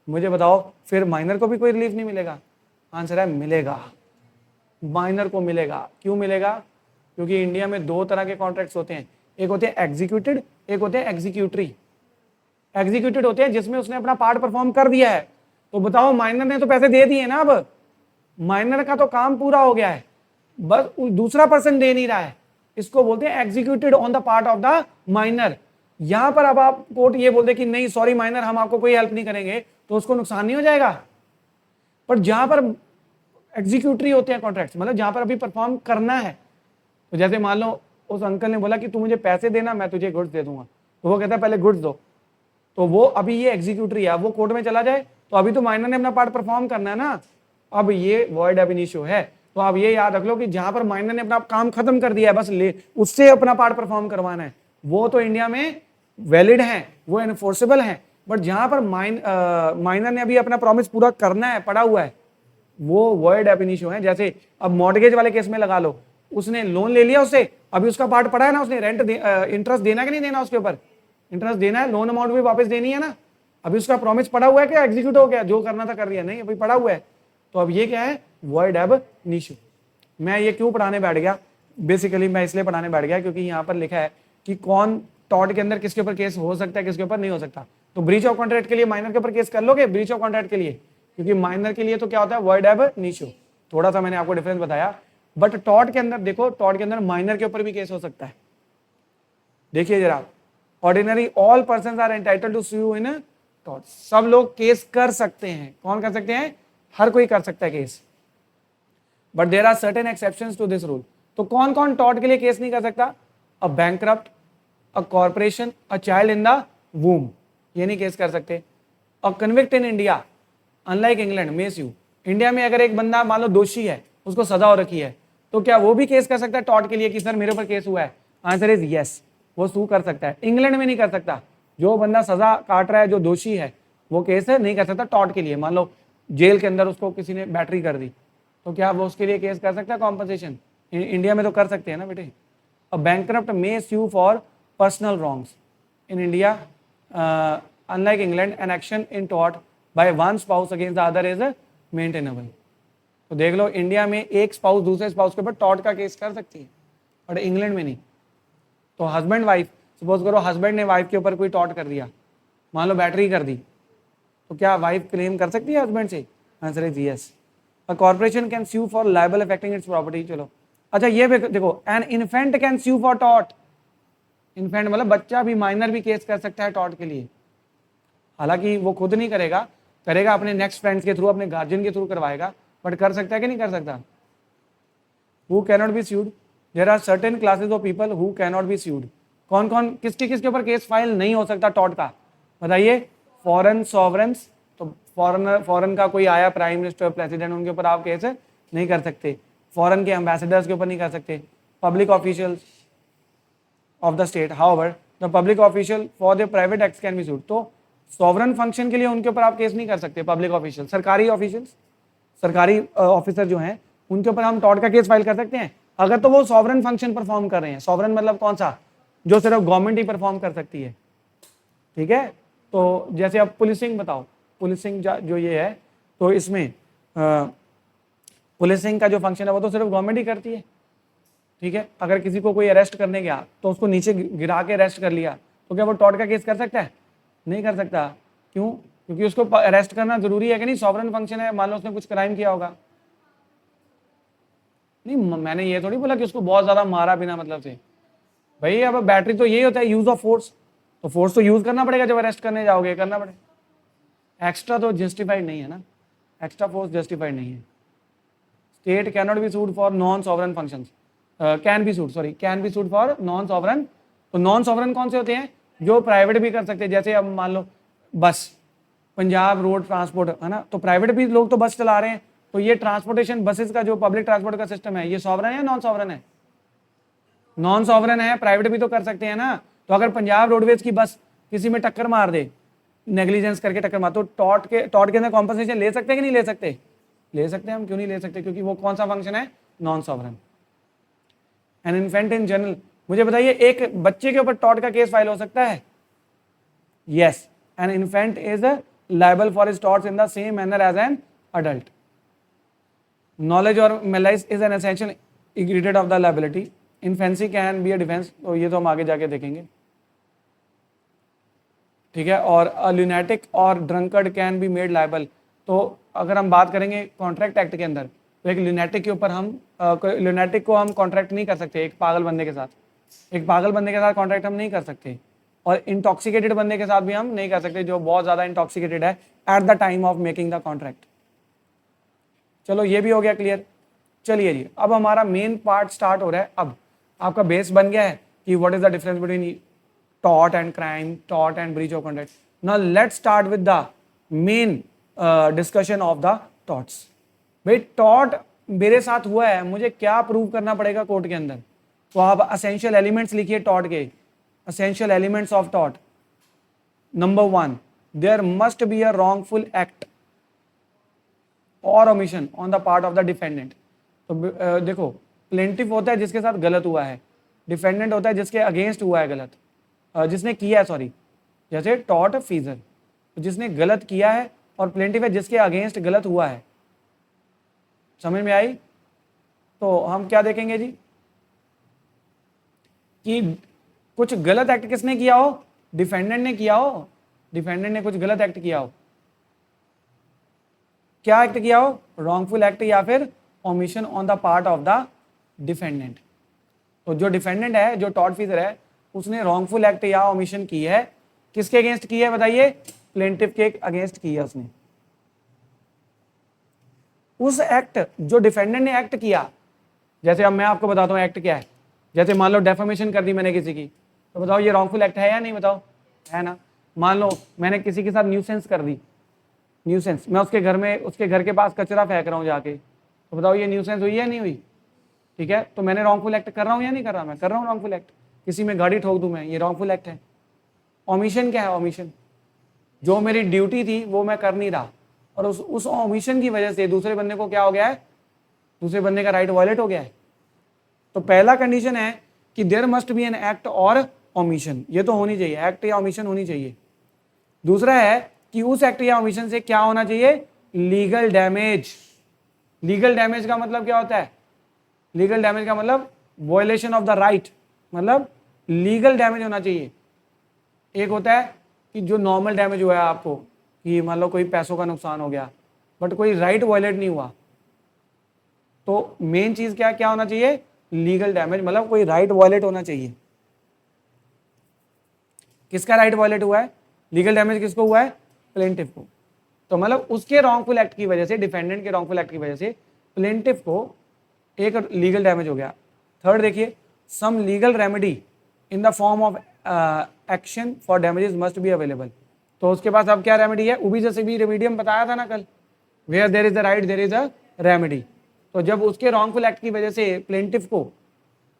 मुझे बताओ फिर माइनर को भी कोई रिलीफ नहीं मिलेगा? आंसर है मिलेगा, माइनर को मिलेगा। क्यों मिलेगा? क्योंकि इंडिया में दो तरह के कॉन्ट्रैक्ट्स होते हैं, एक होते हैं एग्जीक्यूटेड, एक होते हैं एग्जीक्यूटरी। एग्जीक्यूटेड होते हैं जिसमें उसने अपना पार्ट परफॉर्म कर दिया है। तो बताओ माइनर ने तो पैसे दे दिए ना, अब माइनर का तो काम पूरा हो गया है, बस दूसरा पर्सन दे नहीं रहा है। इसको बोलते हैं executed on the part of the minor. यहां पर अब आप कोर्ट ये बोलते कि नहीं सॉरी माइनर हम आपको कोई हेल्प नहीं करेंगे, तो उसको नुकसान नहीं हो जाएगा। पर जहां पर एग्जीक्यूटरी होते हैं कॉन्ट्रैक्ट्स, मतलब जहां पर अभी परफॉर्म करना है, तो जैसे मान लो उस अंकल ने बोला कि तू मुझे पैसे देना मैं तुझे गुड्स दे दूंगा, तो वो कहता है पहले गुड्स दो। तो वो अभी ये एग्जीक्यूटरी है, वो कोर्ट में चला जाए तो अभी तो माइनर ने अपना पार्ट परफॉर्म करना है ना, अब ये वॉइड एब इनिशियो है। तो आप ये याद रख लो कि जहां पर माइनर ने अपना काम खत्म कर दिया है, बस ले उससे अपना पार्ट परफॉर्म करवाना है, वो तो इंडिया में वैलिड है, वो एनफोर्सेबल है। बट जहां पर माइनर ने अभी अपना प्रॉमिस पूरा करना है, पड़ा हुआ है, वो वॉइड एब इनिशियो है। जैसे अब मॉर्गेज वाले केस में लगा लो, उसने लोन ले लिया उससे, अभी उसका पार्ट पड़ा है ना, उसने रेंट इंटरेस्ट देना कि नहीं देना? उसके ऊपर इंटरेस्ट देना है, लोन अमाउंट भी वापस देनी है ना। अभी उसका प्रॉमिस पड़ा हुआ है, क्या एग्जीक्यूट हो गया? जो करना था कर लिया, नहीं अभी पड़ा हुआ है। तो अब ये क्या है? Void ab initio. मैं ये क्यों पढ़ाने बैठ गया? बेसिकली मैं इसलिए पढ़ाने बैठ गया क्योंकि यहाँ पर लिखा है कि कौन टॉर्ट के अंदर किसके ऊपर केस हो सकता है, किसके ऊपर नहीं हो सकता। तो ब्रीच ऑफ कॉन्ट्रैक्ट के लिए माइनर के ऊपर केस कर लोगे, ब्रीच ऑफ कॉन्ट्रैक्ट के लिए, क्योंकि माइनर के लिए तो क्या होता है? Void ab initio. थोड़ा सा मैंने आपको डिफरेंस बताया। बट टॉर्ट के अंदर देखो, टॉर्ट के अंदर माइनर के ऊपर भी केस हो सकता है। देखिए जरा, ordinary all persons are entitled to sue in tort. सब लोग केस कर सकते हैं। कौन कर सकते हैं? हर कोई कर सकता है case. But there are certain exceptions to this rule. तो कौन कौन टॉर्ट के लिए केस नहीं कर सकता? A bankrupt, a corporation, a child in the womb, ये नहीं केस कर सकते। A convict in India unlike England may sue. India में अगर एक बंदा मान लो दोषी है, उसको सजा हो रखी है, तो क्या वो भी केस कर सकता है टॉर्ट के लिए कि सर मेरे ऊपर केस हुआ है? आंसर इज यस, वो सू कर सकता है। इंग्लैंड में नहीं कर सकता। जो बंदा सजा काट रहा है, जो दोषी है, वो केस नहीं कर सकता टॉर्ट के लिए। मान लो जेल के अंदर उसको किसी ने बैटरी कर दी, तो क्या वो उसके लिए केस कर सकता है कॉम्पनसेशन? इंडिया में तो कर सकते हैं ना बेटे। A bankrupt may sue for personal wrongs in India unlike England an action in tort by one spouse against the other is maintainable. तो देख लो इंडिया में एक स्पाउस दूसरे स्पाउस के ऊपर टॉर्ट का केस कर सकती है, बट इंग्लैंड में नहीं। तो हस्बैंड वाइफ, सपोज करो हस्बैंड ने वाइफ के ऊपर कोई टॉर्ट कर दिया, मान लो बैटरी कर दी, तो क्या वाइफ क्लेम कर सकती है हस्बैंड से? Answer is yes. A corporation can sue for liable affecting it's property. चलो अच्छा ये भी देखो, an infant can sue for tort. Infant मतलब बच्चा भी, माइनर भी केस कर सकता है टॉर्ट के लिए। हालांकि वो खुद नहीं करेगा, करेगा अपने नेक्स्ट फ्रेंड्स के थ्रू, अपने गार्जियन के थ्रू करवाएगा, बट कर सकता है कि नहीं कर सकता? Who cannot be sued? There are certain classes of people who cannot be sued। कौन कौन, किसके किसके ऊपर केस फाइल नहीं हो सकता टॉर्ट का? बताइए। फॉरेन सॉवरेंस, तो फॉरेन का कोई आया प्राइम मिनिस्टर, प्रेसिडेंट, उनके ऊपर आप केस नहीं कर सकते। फॉरेन के एम्बेसडर्स के ऊपर नहीं कर सकते। Public officials of the state, however the public official for the private acts can be sued. तो सॉवरन फंक्शन के लिए उनके ऊपर आप केस नहीं कर सकते। पब्लिक ऑफिशियल, सरकारी ऑफिशियल्स, सरकारी ऑफिसर जो हैं उनके ऊपर हम टॉर्ट का केस फाइल कर सकते हैं अगर तो वो सॉवरन फंक्शन परफॉर्म कर रहे हैं। सॉवरन मतलब कौन सा, जो सिर्फ गवर्नमेंट ही परफॉर्म कर सकती है, ठीक है। तो जैसे अब पुलिसिंग बताओ, पुलिसिंग जो ये है, तो इसमें पुलिसिंग का जो फंक्शन है वो तो सिर्फ गवर्नमेंट ही करती है, ठीक है। अगर किसी को कोई अरेस्ट करने गया तो उसको नीचे गिरा के अरेस्ट कर लिया, तो क्या वो टॉर्ट का केस कर सकता है? नहीं कर सकता। क्यों? क्योंकि उसको अरेस्ट करना जरूरी है कि नहीं, सॉवरन फंक्शन है। मान लो उसने कुछ क्राइम किया होगा, नहीं मैंने ये थोड़ी बोला कि उसको बहुत ज्यादा मारा बिना मतलब से। भाई अब बैटरी तो यही होता है, यूज ऑफ फोर्स, तो फोर्स तो यूज करना पड़ेगा जब अरेस्ट करने जाओगे, करना पड़ेगा। एक्स्ट्रा तो जस्टिफाइड नहीं है ना, एक्स्ट्रा फोर्स जस्टिफाइड नहीं है। State can not be sued for non sovereign functions, can be sued for non sovereign. तो नॉन सॉवरन कौन से होते हैं? जो प्राइवेट भी कर सकते हैं। जैसे अब मान लो बस, पंजाब रोड ट्रांसपोर्ट है ना, तो प्राइवेट भी लोग तो बस चला रहे हैं, तो ये ट्रांसपोर्टेशन बसेस का जो पब्लिक ट्रांसपोर्ट का सिस्टम है, ये सॉवरन है या नॉन सॉवरन है? नॉन सॉवरन है, प्राइवेट भी तो कर सकते हैं ना। तो अगर पंजाब रोडवेज की बस किसी में टक्कर मार दे, नेग्लिजेंस करके टक्कर मार, तो टॉर्ट के अंदर कॉम्पनसेशन ले सकते हैं कि नहीं ले सकते? ले सकते हैं हम। क्यों नहीं ले सकते? क्योंकि वो कौन सा फंक्शन है? Non sovereign. An infant in general, मुझे बताइए एक बच्चे के ऊपर टॉर्ट का केस फाइल हो सकता है? Yes, an infant is liable for his torts in the same manner as an adult. Knowledge or malice is an essential ingredient of the liability. Infancy can be a defense. तो ये तो हम आगे जाके देखेंगे, ठीक है। और lunatic और drunkard can be made liable. तो अगर हम बात करेंगे कॉन्ट्रैक्ट एक्ट के अंदर, तो एक lunatic के ऊपर हम lunatic को हम कॉन्ट्रैक्ट नहीं कर सकते। एक पागल बंदे के साथ कॉन्ट्रैक्ट हम नहीं कर सकते, और इंटॉक्सिकेटेड बंदे के साथ भी हम नहीं कर सकते, जो बहुत ज्यादा इंटॉक्सिकेटेड है at the time of making the contract. चलो ये भी हो गया क्लियर। चलिए जी, अब हमारा मेन पार्ट स्टार्ट हो रहा है। अब आपका बेस बन गया है कि what is the difference between tort and crime, tort and breach of contract. Now let's start with the main discussion of the torts. भाई टॉर्ट मेरे साथ हुआ है, मुझे क्या प्रूव करना पड़ेगा कोर्ट के अंदर? तो आप असेंशियल एलिमेंट्स लिखिए टॉर्ट के। Essential elements of tort. Number 1, there must be a wrongful act or omission on the part of the defendant. तो देखो, प्लेंटिफ होता है जिसके साथ गलत हुआ है, डिफेंडेंट होता है जिसके अगेंस्ट हुआ है गलत, जिसने किया है, सॉरी। जैसे टॉर्ट फीजर, जिसने गलत किया है, और प्लेंटिफ है जिसके अगेंस्ट गलत हुआ है। समझ में आई? तो हम क्या देखेंगे जी कि कुछ गलत एक्ट किसने किया हो? डिफेंडेंट ने किया हो। डिफेंडेंट ने कुछ गलत एक्ट किया हो। क्या एक्ट किया हो? रॉन्गफुल एक्ट या फिर omission on the part of the defendant. तो जो डिफेंडेंट है, जो टॉर्ट फीजर है, उसने रॉन्गफुल एक्ट या ओमिशन की है। किसके अगेंस्ट की है बताइए? प्लेंटिफ के अगेंस्ट की है उसने। उस एक्ट जो डिफेंडेंट ने एक्ट किया, जैसे अब मैं आपको बताता हूं एक्ट क्या है। जैसे मान लो डेफेमेशन कर दी मैंने किसी की, तो बताओ ये रॉन्गफुल एक्ट है या नहीं? बताओ, है ना। मान लो मैंने किसी के साथ न्यूसेंस कर दी, न्यूसेंस, मैं उसके घर में, उसके घर के पास कचरा फेंक रहा हूँ जाके, तो बताओ ये न्यूसेंस हुई या नहीं हुई? ठीक है, तो मैंने रॉन्गफुल एक्ट कर रहा हूँ या नहीं कर रहा? मैं कर रहा हूँ रॉन्गफुल एक्ट। किसी में गाड़ी ठोक दूं मैं, ये रॉन्गफुल एक्ट है। ओमिशन क्या है? ओमिशन, जो मेरी ड्यूटी थी वो मैं कर नहीं रहा, और उस ओमिशन की वजह से दूसरे बंदे को क्या हो गया है? दूसरे बंदे का राइट वायलेट हो गया है। तो पहला कंडीशन है कि there must be an act और ओमिशन, ये तो होनी चाहिए, एक्ट या ओमिशन होनी चाहिए। दूसरा है कि उस एक्ट या ओमिशन से क्या होना चाहिए? Legal damage. लीगल डैमेज का मतलब क्या होता है? लीगल डैमेज का मतलब वायलेशन ऑफ द राइट, मतलब लीगल डैमेज होना चाहिए। एक होता है कि जो नॉर्मल डैमेज हुआ है आपको, कि मान लो कोई पैसों का नुकसान हो गया, बट कोई राइट वायलेट नहीं हुआ। तो मेन चीज क्या क्या होना चाहिए? लीगल डैमेज, मतलब कोई राइट वायलेट होना चाहिए। किसका राइट वायलेट हुआ है? लीगल डैमेज किसको हुआ है? प्लेंटिफ को। तो मतलब उसके रॉन्गफुल एक्ट की वजह से, डिफेंडेंट के रॉन्गफुल एक्ट की वजह से प्लेंटिफ को एक लीगल डैमेज हो गया। थर्ड देखिए, some legal remedy in the form of action for damages must be available. तो उसके पास अब क्या रेमेडी है? उभी जैसे भी रेमीडियम बताया था ना कल, where there is a right there is a remedy. तो जब उसके रॉन्गफुल एक्ट की वजह से प्लेंटिफ को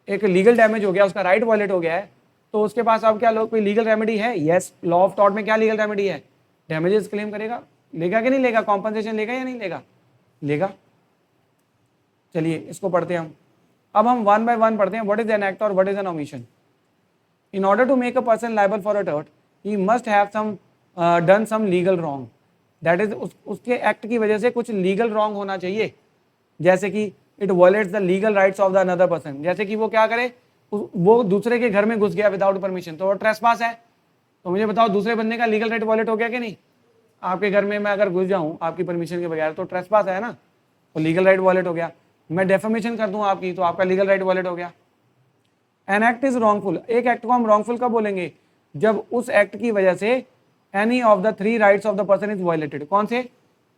एक लीगल डैमेज हो गया, उसका राइट वायलेट हो गया है, तो उसके पास अब क्या कोई लीगल रेमेडी है? यस, लॉ ऑफ टॉर्ट में क्या लीगल रेमेडी है? डैमेजेस क्लेम करेगा, लेगा कि नहीं लेगा? कॉम्पनसेशन लेगा या नहीं लेगा? लेगा। चलिए इसको पढ़ते हैं हम। अब हम वन बाय वन पढ़ते हैं। व्हाट इज एन एक्ट और what is an omission? In order to make a person liable for a tort he must have some done some legal wrong, that is उसके एक्ट की वजह से कुछ लीगल रॉन्ग होना चाहिए, जैसे कि it violets the legal rights of the another person, जैसे कि वो क्या करे, वो दूसरे के घर में घुस गया विदाउट परमिशन, तो वो ट्रेसपास है। तो मुझे बताओ दूसरे बंदे का लीगल राइट वायलेट हो गया कि नहीं? आपके घर में मैं अगर घुस जाऊं आपकी परमिशन के बगैर तो ट्रेसपास है ना, तो लीगल राइट वायलेट हो गया। मैं डेफेमेशन कर दूं आपकी तो आपका लीगल राइट वायलेट हो गया। एन एक्ट इज रॉन्गफुल, एक एक्ट को हम रॉन्गफुल कब बोलेंगे? जब उस एक्ट की वजह से any of the three rights of the person is violated. कौन से?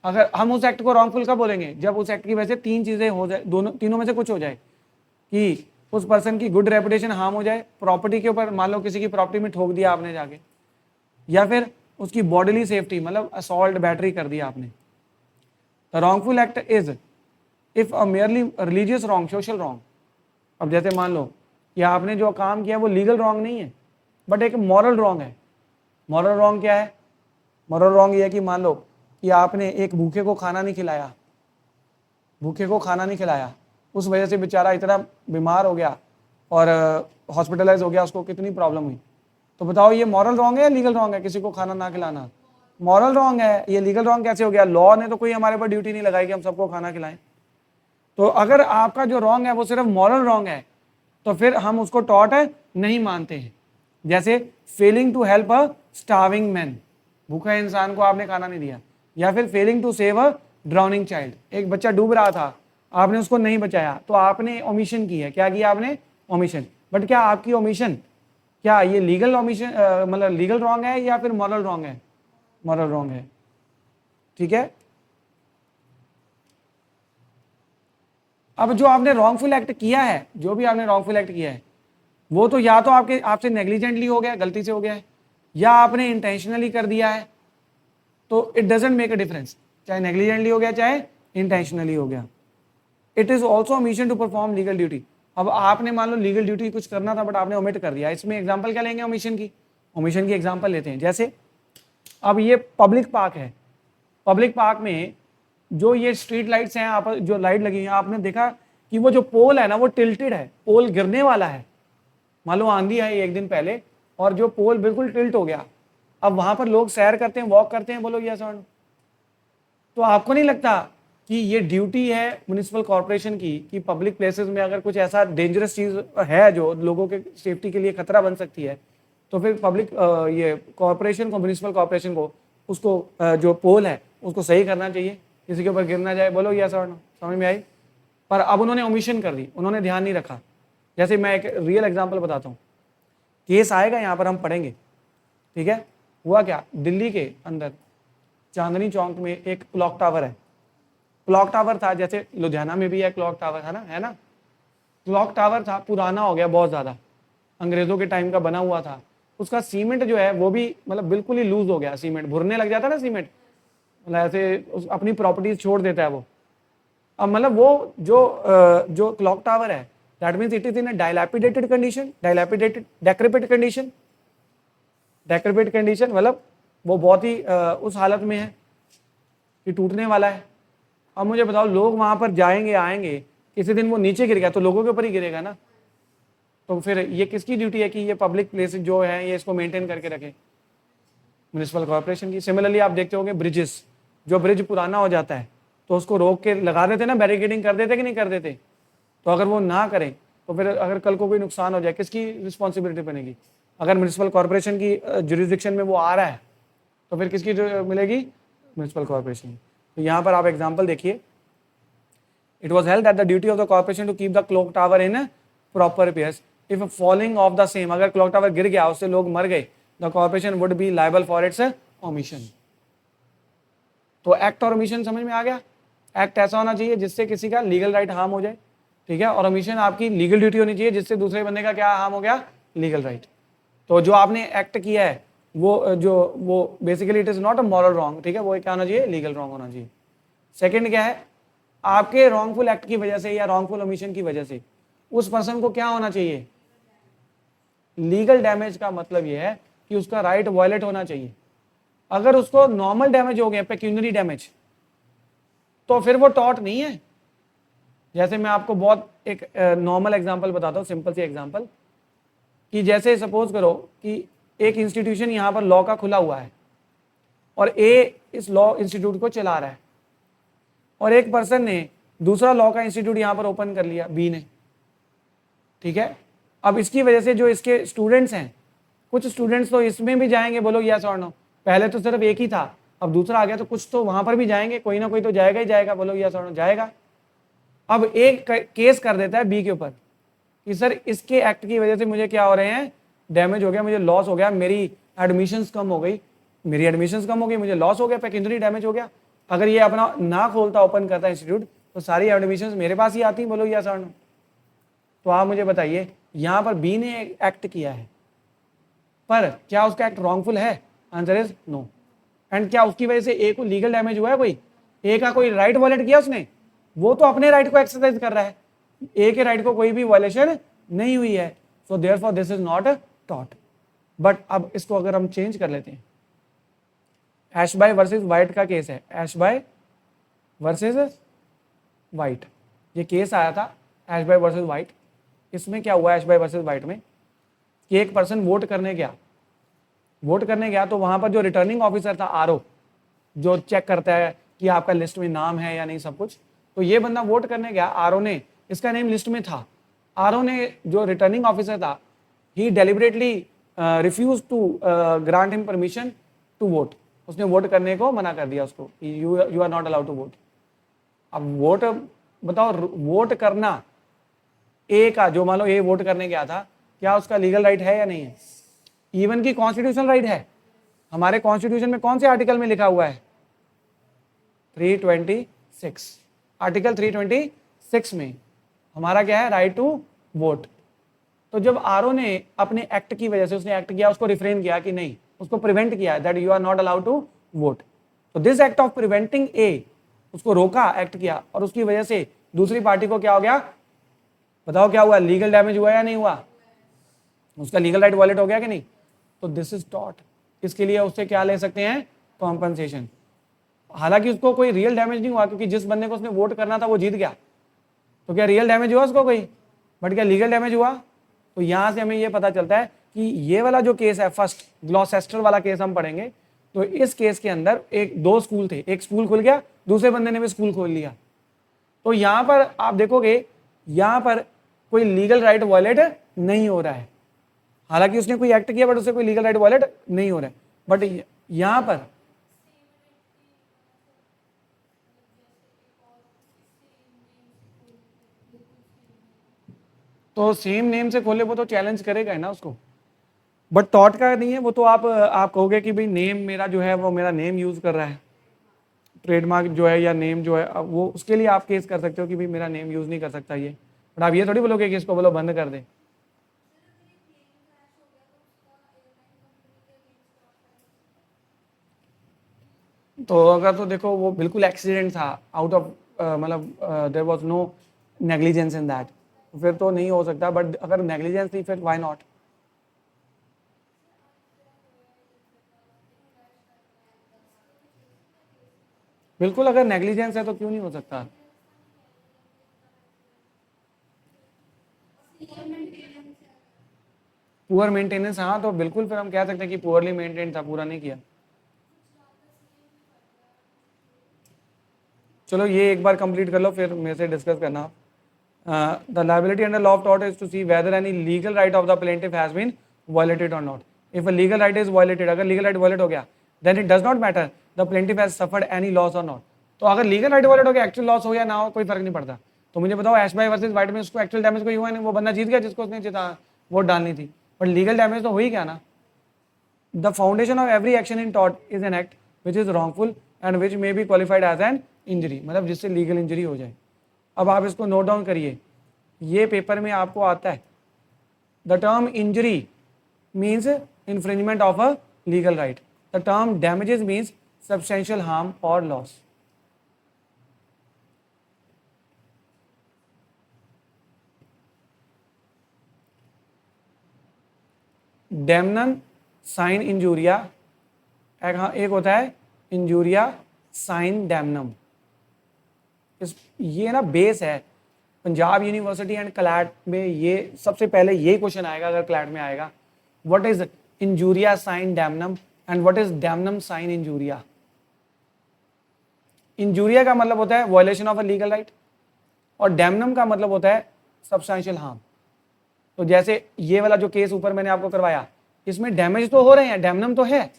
अगर हम उस एक्ट को रॉन्गफुल कब बोलेंगे? जब उस एक्ट की वजह से तीन चीजें हो जाए, दोनों तीनों में से कुछ हो जाए, कि उस पर्सन की गुड रेपुटेशन हार्म हो जाए, प्रॉपर्टी के ऊपर मान लो किसी की प्रॉपर्टी में ठोक दिया आपने जाके, या फिर उसकी बॉडीली सेफ्टी मतलब असॉल्ट बैटरी कर दिया आपने। The wrongful act is if a merely religious wrong, social wrong. अब जैसे मान लो कि आपने जो काम किया वो लीगल रॉन्ग नहीं है बट एक मॉरल रॉन्ग है। मॉरल रॉन्ग क्या है? मॉरल रॉन्ग ये है कि मान लो कि आपने एक भूखे को खाना नहीं खिलाया, भूखे को खाना नहीं खिलाया, उस वजह से बेचारा इतना बीमार हो गया और हॉस्पिटलाइज हो गया, उसको कितनी प्रॉब्लम हुई। तो बताओ ये मॉरल रॉन्ग है या लीगल रॉन्ग है? किसी को खाना ना खिलाना मॉरल रॉन्ग है, ये लीगल रॉन्ग कैसे हो गया? लॉ ने तो कोई हमारे पर ड्यूटी नहीं लगाई कि हम सबको खाना खिलाएं। तो अगर आपका जो रॉन्ग है वो सिर्फ मॉरल रॉन्ग है तो फिर हम उसको टॉर्ट नहीं मानते हैं। जैसे failing to help a starving man, भूखा इंसान को आपने खाना नहीं दिया, या फिर failing to save a drowning child, एक बच्चा डूब रहा था आपने उसको नहीं बचाया, तो आपने ओमिशन की है। क्या किया आपने? ओमिशन। बट क्या आपकी ओमिशन क्या ये लीगल ओमिशन मतलब लीगल रॉन्ग है या फिर मॉरल रॉन्ग है? मॉरल रॉन्ग है। ठीक है। अब जो आपने रॉन्गफुल एक्ट किया है, जो भी आपने रॉन्गफुल एक्ट किया है, वो तो या तो आपसे नेग्लिजेंटली हो गया, गलती से हो गया है, या आपने इंटेंशनली कर दिया है। तो it doesn't make a difference, चाहे नेग्लिजेंटली हो गया चाहे इंटेंशनली हो गया। It is also omission to perform legal duty. अब आपने मान लो लीगल ड्यूटी कुछ करना था बट आपने ओमिट कर दिया, इसमें एग्जाम्पल क्या लेंगे ओमिशन की? ओमिशन की एग्जाम्पल लेते हैं। जैसे अब ये पब्लिक पार्क है, पब्लिक पार्क में जो ये स्ट्रीट लाइट्स हैं, आप जो लाइट लगी है, आपने देखा कि वो जो पोल है ना वो टिल्टेड है, पोल गिरने वाला है। मान लो आंधी आई एक दिन पहले और जो पोल बिल्कुल टिल्ट हो गया। अब वहां पर लोग सैर करते हैं, वॉक करते हैं, बोलो यस और नो। तो आपको नहीं लगता कि ये ड्यूटी है म्युनिसिपल कॉर्पोरेशन की कि पब्लिक प्लेसेस में अगर कुछ ऐसा डेंजरस चीज है जो लोगों के सेफ्टी के लिए खतरा बन सकती है, तो फिर पब्लिक ये कॉर्पोरेशन को, म्युनिसिपल कॉर्पोरेशन को उसको जो पोल है उसको सही करना चाहिए, किसी के ऊपर गिर ना जाए। बोलो यस और नो, समझ में आई? पर अब उन्होंने ओमिशन कर दी, उन्होंने ध्यान नहीं रखा। जैसे मैं एक रियल एग्जांपल बताता हूँ, केस आएगा यहाँ पर हम पढ़ेंगे। ठीक है। हुआ क्या, दिल्ली के अंदर चांदनी चौक में एक क्लॉक टावर है। क्लॉक टावर था, जैसे लुधियाना में भी है क्लॉक टावर, है ना। क्लॉक टावर था, पुराना हो गया बहुत ज्यादा, अंग्रेजों के टाइम का बना हुआ था। उसका सीमेंट जो है वो भी मतलब बिल्कुल ही लूज हो गया, सीमेंट भुरने लग जाता ना सीमेंट, मतलब ऐसे अपनी प्रॉपर्टीज छोड़ देता है वो। अब मतलब वो जो क्लॉक टावर है, that means it is in a dilapidated condition, dilapidated decrepit condition. Decrepit condition मतलब वो बहुत ही उस हालत में है कि टूटने वाला है। अब मुझे बताओ लोग वहां पर जाएंगे आएंगे, किसी दिन वो नीचे गिर गया तो लोगों के ऊपर ही गिरेगा ना। तो फिर ये किसकी ड्यूटी है कि ये पब्लिक प्लेस जो है ये इसको मेंटेन करके रखे? म्युनिसिपल कॉर्पोरेशन की। सिमिलरली आप देखते होंगे ब्रिजेस, जो ब्रिज पुराना हो जाता है तो उसको रोक के लगा देते ना, बैरिकेडिंग कर देते कि नहीं कर देते? तो अगर वो ना करें तो फिर अगर कल को कोई नुकसान हो जाए किसकी रिस्पॉन्सिबिलिटी बनेगी? अगर म्युनिसिपल कॉर्पोरेशन की जुरिस्डिक्शन में वो आ रहा है तो फिर किसकी मिलेगी? Municipal corporation. तो यहाँ पर आप एग्जाम्पल देखिए, it was held that the duty of the corporation to keep the clock tower in proper repairs if falling off the same, अगर क्लॉक टावर गिर गया उससे लोग मर गए, the corporation would be liable for its omission. तो एक्ट और ओमिशन समझ में आ गया। एक्ट ऐसा होना चाहिए जिससे किसी का लीगल राइट हार्म हो जाए, ठीक है, और ओमिशन आपकी लीगल ड्यूटी होनी चाहिए जिससे दूसरे बंदे का क्या हार्म हो गया? Legal right. तो जो आपने एक्ट किया है वो basically it is not a moral wrong, ठीक है, वो क्या होना चाहिए? लीगल रॉन्ग होना चाहिए। सेकंड क्या है, आपके रॉन्गफुल एक्ट की वजह से या रॉन्गफुल ओमिशन की वजह से उस पर्सन को क्या होना चाहिए? लीगल डैमेज का मतलब ये है कि उसका राइट वायलेट होना चाहिए। अगर उसको नॉर्मल डैमेज हो गया, पेक्यूनरी डैमेज, तो फिर वो टॉर्ट नहीं है। जैसे मैं आपको बहुत एक नॉर्मल एग्जांपल बताता हूँ, सिंपल सी एग्जांपल, कि जैसे सपोज करो कि एक इंस्टीट्यूशन यहाँ पर लॉ का खुला हुआ है और ए इस लॉ इंस्टीट्यूट को चला रहा है, और एक पर्सन ने दूसरा लॉ का इंस्टीट्यूट यहाँ पर ओपन कर लिया, बी ने, ठीक है। अब इसकी वजह से जो इसके स्टूडेंट्स हैं, कुछ स्टूडेंट्स तो इसमें भी जाएंगे, बोलो यस और नो। पहले तो सिर्फ एक ही था, अब दूसरा आ गया, तो कुछ तो वहां पर भी जाएंगे, कोई ना कोई तो जाएगा ही जाएगा, बोलो यस और नो, जाएगा। अब एक केस कर देता है बी के ऊपर कि सर इसके एक्ट की वजह से मुझे क्या हो रहे हैं, डैमेज हो गया, मुझे लॉस हो गया, मेरी एडमिशंस कम हो गई, मुझे लॉस हो गया, पेक्यूनरी डैमेज हो गया। अगर ये अपना ना खोलता, ओपन करता इंस्टीट्यूट, तो सारी एडमिशंस मेरे पास ही आती, बोलो यस और नो। तो आप मुझे बताइए, यहाँ पर बी ने एक्ट किया है, पर क्या उसका एक्ट रॉन्गफुल है? Answer is no. एंड क्या उसकी वजह से ए को लीगल डैमेज हुआ है? कोई ए का कोई राइट वायलेट किया उसने? वो तो अपने राइट को एक्सरसाइज कर रहा है, ए के राइट को कोई भी वायलेशन नहीं हुई है। So therefore this is not taught. But अब इसको अगर हम चेंज कर लेते हैं, एशबाय वर्सेस वाइट का केस है, एशबाय वर्सेस वाइट, ये केस आया था एशबाय वर्सेस वाइट। इसमें क्या हुआ एशबाय वर्सेस वाइट में कि एक पर्सन वोट करने गया तो वहां पर जो रिटर्निंग ऑफिसर था, आरओ, जो चेक करता है कि आपका लिस्ट में नाम है या नहीं सब कुछ, तो ये बंदा वोट करने गया, आरओ ने, इसका नेम लिस्ट में था, आरओ ने, जो रिटर्निंग ऑफिसर था, he deliberately refuse to grant him permission to vote. उसने वोट करने को मना कर दिया उसको, you are not allowed to vote. अब वोट बताओ, वोट करना ए का, जो मान लो ए वोट करने गया था, क्या उसका लीगल राइट है या नहीं है? इवन की कॉन्स्टिट्यूशनल राइट है। हमारे कॉन्स्टिट्यूशन में कौन से आर्टिकल में लिखा हुआ है? 326, आर्टिकल 326 में हमारा क्या है? Right to vote. तो जब आरओ ने अपने एक्ट की वजह से, उसने एक्ट किया, उसको रिफ्रेन किया कि नहीं, उसको प्रिवेंट किया that you are not allowed to vote, तो this act of preventing a, उसको रोका, एक्ट किया, और उसकी वजह से दूसरी पार्टी को क्या हो गया? बताओ क्या हुआ? लीगल डैमेज हुआ या नहीं हुआ? उसका लीगल राइट वॉलेट हो गया कि नहीं? तो दिस इज टॉट। इसके लिए उससे क्या ले सकते हैं? कॉम्पनसेशन। हालांकि उसको कोई रियल डैमेज नहीं हुआ, क्योंकि जिस बंदे को उसने वोट करना था वो जीत गया, तो क्या रियल डैमेज हुआ उसको कोई? बट क्या लीगल डैमेज हुआ? तो यहां से हमें ये पता चलता है कि ये वाला जो केस है, फर्स्ट ग्लॉसेस्टर वाला केस हम पढ़ेंगे, तो इस केस के अंदर दो स्कूल थे, एक स्कूल खुल गया, दूसरे बंदे ने भी स्कूल खोल लिया। तो यहां पर आप देखोगे, यहां पर कोई लीगल राइट वायलेट नहीं हो रहा है। हालांकि उसने कोई एक्ट किया, बट उसे कोई लीगल राइट वायलेट नहीं हो रहा है। बट यहां पर तो सेम नेम से खोले, वो तो चैलेंज करेगा है ना उसको। बट टॉट का नहीं है वो, तो आप कहोगे कि भाई नेम मेरा जो है, वो मेरा नेम यूज कर रहा है, ट्रेडमार्क जो है या नेम जो है, अब वो उसके लिए आप केस कर सकते हो कि भाई मेरा नेम यूज नहीं कर सकता ये। बट आप ये थोड़ी बोलोगे कि इसको बोलो बंद कर दे। तो अगर तो देखो वो बिल्कुल एक्सीडेंट था, आउट ऑफ मतलब there was no negligence in that, फिर तो नहीं हो सकता। बट अगर नेग्लिजेंस थी, फिर व्हाई नॉट? बिल्कुल, अगर नेग्लिजेंस है तो क्यों नहीं हो सकता? पुअर मेंटेनेंस, हाँ, तो बिल्कुल फिर हम कह सकते हैं कि पुअरली मेंटेन था, पूरा नहीं किया। चलो ये एक बार कंप्लीट कर लो, फिर मेरे से डिस्कस करना। The liability under law of tort is to see whether any legal right of the plaintiff has been violated और नॉट। If a legal right is violated, अगर लीगल राइट वायलेट हो गया, then it does not matter the plaintiff has suffered any loss और नॉट। तो अगर लीगल राइट वायलेट हो गया, एक्चुअल लॉस हो या ना हो, कोई फर्क नहीं पड़ता। तो मुझे बताओ, एशबाई वर्सेस वाइट में उसको एक्चुअल डैमेज कोई हुआ नहीं, वो बंदा जीत गया जिसको उसने जिता वोट डालनी थी, बट लीगल डैमेज तो हुई क्या ना। The foundation of every action in tort is an act which is wrongful and which may be qualified as an injury, मतलब जिससे लीगल इंजरी हो जाए। अब आप इसको नोट डाउन करिए, ये पेपर में आपको आता है। The term injury means infringement of a legal right, the term damages means substantial harm और लॉस। डेमनम साइन इंजूरिया, एक होता है इंजूरिया साइन डेमनम। ये ना बेस है पंजाब यूनिवर्सिटी एंड क्लैट में, ये सबसे पहले ये क्वेश्चन आएगा अगर क्लैट में आएगा, what is injuria sine damnum and what is damnum sine injuria. Injuria का मतलब होता है violation of a legal right और डेमनम का मतलब होता है सब्सटेंशियल हार्म। तो जैसे ये वाला जो केस ऊपर मैंने आपको करवाया, इसमें डैमेज तो हो रहे हैं, डेमनम तो है,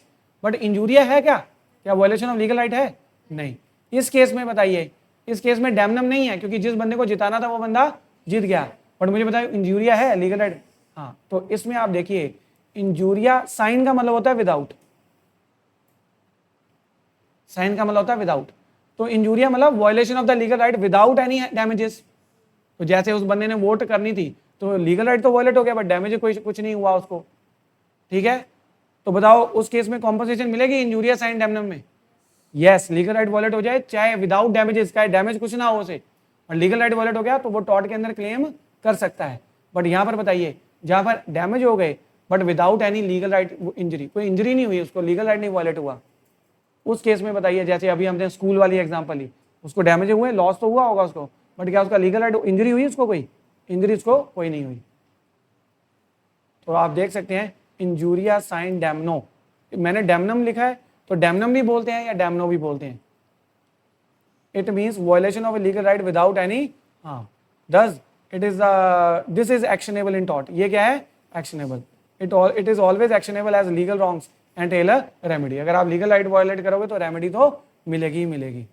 बट इंजूरिया है क्या? क्या वायलेशन ऑफ लीगल राइट है? नहीं। इस केस में बताइए, इस केस में डेमनम नहीं है क्योंकि जिस बंदे को जिताना था वो बंदा जीत गया, बट मुझे बताइए इंजूरिया है लीगल राइट? हाँ, तो इसमें आप देखिए इंजूरिया साइन का मतलब होता है विदाउट, साइन का मतलब होता है विदाउट, तो इंजूरिया मतलब violation of the legal right without any damages. तो जैसे उस बंदे ने वोट करनी थी तो लीगल राइट तो वायलेट हो गया बट डैमेज कोई कुछ नहीं हुआ उसको, ठीक है। तो बताओ उस केस में कॉम्पनसेशन मिलेगी इंजूरिया साइन डेमनम में? यस, लीगल राइट वायलेट हो जाए चाहे विदाउट डैमेजेस का, डैमेज कुछ ना हो उसे, और लीगल राइट वायलेट हो गया तो वो टॉर्ट के अंदर क्लेम कर सकता है। बट यहाँ पर बताइए जहाँ पर डैमेज हो गए but without any legal right injury, कोई इंजरी नहीं हुई उसको, लीगल राइट नहीं वायलेट हुआ, उस केस में बताइए जैसे अभी हमने स्कूल वाली एग्जांपल ली, उसको डैमेज हुए, लॉस तो हुआ होगा उसको, बट क्या उसका लीगल राइट इंजरी हुई उसको? कोई इंजरी उसको कोई नहीं हुई। तो आप देख सकते हैं इंजूरिया साइन डेमनो, मैंने डेमनम लिखा है तो डेमनम भी बोलते हैं या डेमनो भी बोलते हैं। It means violation of legal right without any, हाँ, thus it is this is actionable in tort. ये क्या है? Actionable. It is always actionable as legal wrongs and tell a remedy. अगर आप लीगल राइट वायलेट करोगे तो रेमेडी तो मिलेगी ही मिलेगी।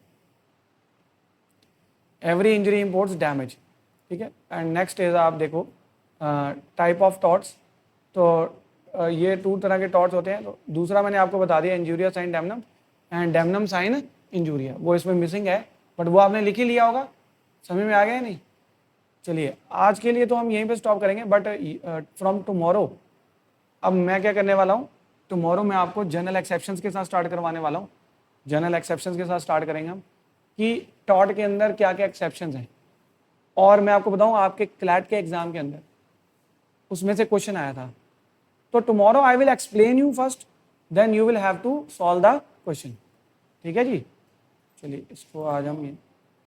एवरी इंजरी इंपोर्ट्स डैमेज, ठीक है। एंड नेक्स्ट इज आप देखो टाइप ऑफ टॉर्ट्स। तो ये 2 तरह के टॉर्ट्स होते हैं। तो दूसरा मैंने आपको बता दिया injuria sine damnum and damnum sine injuria, वो इसमें मिसिंग है बट वो आपने लिख ही लिया होगा, समझ में आ गया नहीं? चलिए आज के लिए तो हम यहीं पे स्टॉप करेंगे, बट फ्रॉम टुमारो अब मैं क्या करने वाला हूँ, टुमारो मैं आपको जनरल एक्सेप्शंस के साथ स्टार्ट करवाने वाला हूँ। जनरल एक्सेप्शंस के साथ स्टार्ट करेंगे हम कि टॉर्ट के अंदर क्या क्या एक्सेप्शंस हैं, और मैं आपको बताऊँ आपके क्लैट के एग्जाम के अंदर उसमें से क्वेश्चन आया था। तो tomorrow I will explain you first, then you will have to solve the question, ठीक है जी। चलिए इसको आज हम